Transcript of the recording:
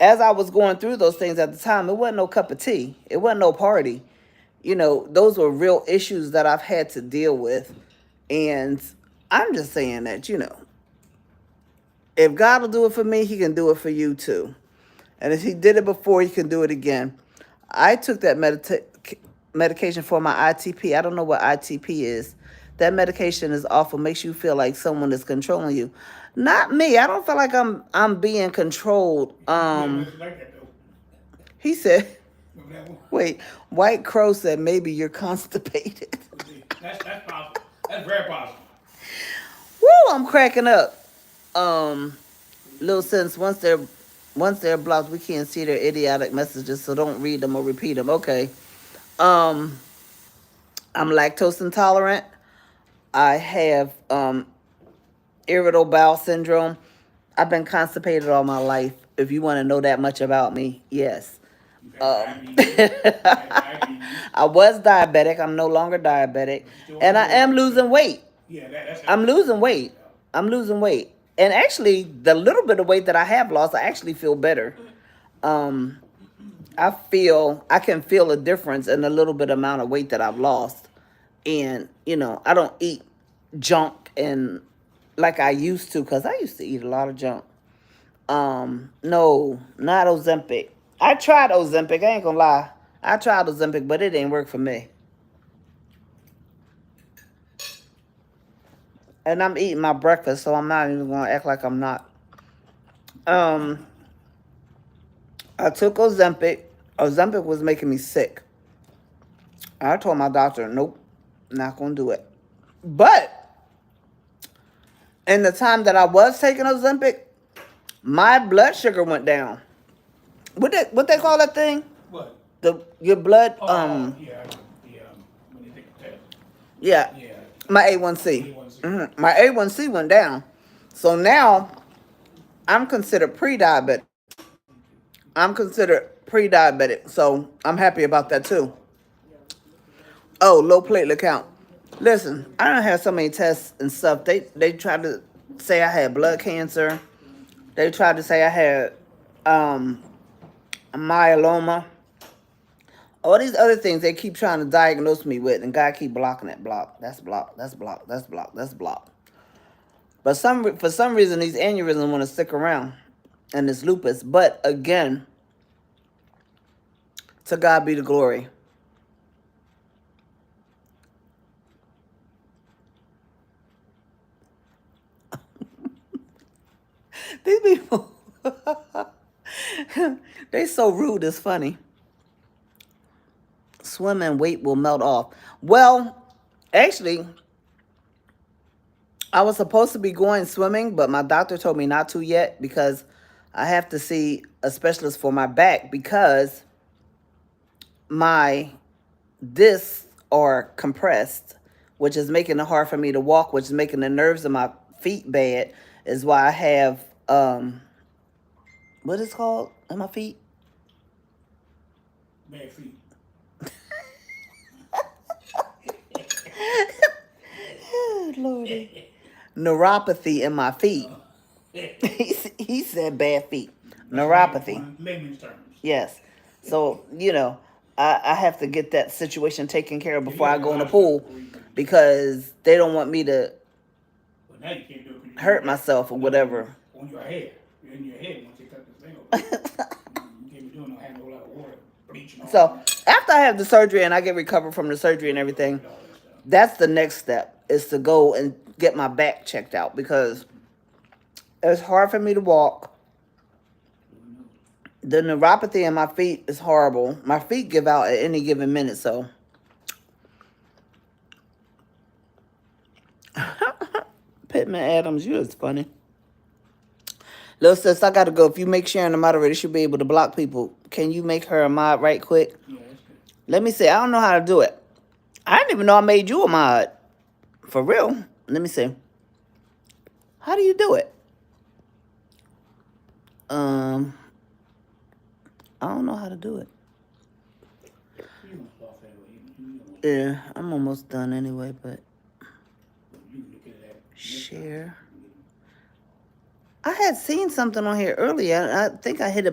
as I was going through those things at the time, it wasn't no cup of tea. It wasn't no party. Those were real issues that I've had to deal with. And I'm just saying that, if God will do it for me, he can do it for you too. And if he did it before, he can do it again. I took that medication for my ITP. I don't know what ITP is. That medication is awful. Makes you feel like someone is controlling you. Not me. I don't feel like I'm being controlled. He said, wait, White Crow said maybe you're constipated. That's possible. That's very possible. Woo, I'm cracking up. Little sense, once they're blocked, we can't see their idiotic messages, so don't read them or repeat them. Okay. Um, I'm lactose intolerant. I have irritable bowel syndrome. I've been constipated all my life. If you want to know that much about me, yes. Um, I was diabetic. I'm no longer diabetic, and I am losing weight. Yeah, that's I'm losing weight. I'm losing weight, and actually, the little bit of weight that I have lost, I actually feel better. Um, I can feel a difference in the little bit amount of weight that I've lost, and I don't eat junk and like I used to, because I used to eat a lot of junk. No, not Ozempic. I tried Ozempic. I ain't gonna lie. I tried Ozempic, but it didn't work for me. And I'm eating my breakfast, so I'm not even gonna act like I'm not. Um, I took Ozempic. Ozempic was making me sick. I told my doctor, nope, not gonna do it. But in the time that I was taking Ozempic, my blood sugar went down. What they call that thing? what? Your blood Yeah, yeah. When you take the test. yeah, Yeah, my A1C. A1C. My A1C went down. So now I'm considered pre-diabetic. I'm considered pre-diabetic. So I'm happy about that too. Oh, low platelet count. Listen, I don't have so many tests and stuff. They tried to say I had blood cancer. They tried to say I had um myeloma. All these other things they keep trying to diagnose me with, and God keep blocking it. Block. That's block. That's block. That's block. That's block. But for some reason these aneurysms want to stick around, and it's lupus. But again, to God be the glory. These people, they so rude. It's funny. Swimming weight will melt off. Well, actually, I was supposed to be going swimming, but my doctor told me not to yet because I have to see a specialist for my back because my discs are compressed, which is making it hard for me to walk, which is making the nerves in my feet bad, is why I have what is it called in my feet? Bad feet. Oh, Lordy. Neuropathy in my feet. He said bad feet. Neuropathy. Layman's terms. Yes. So, I have to get that situation taken care of Yeah, before you I got go a in lot the of stuff pool before you can because they don't want me to But now you can't do it because hurt myself or whatever. on your head. You're in your head once you cut this thing over. You can't be doing no having a whole lot of water, bleach and all So that. after I have the surgery and I get recovered from the surgery and everything, All that stuff. that's the next step is to go and get my back checked out because it's hard for me to walk. The neuropathy in my feet is horrible. My feet give out at any given minute, so. Pittman Adams, you is funny. Little sis, I gotta go. If you make Sharon a moderator, she'll be able to block people. Can you make her a mod right quick? Yeah, that's good. Let me see. I don't know how to do it. I didn't even know I made you a mod. For real. Let me see. How do you do it? I don't know how to do it. You must off that way. Yeah, I'm almost done anyway, but You can look at that. share. I had seen something on here earlier. I think I hit it.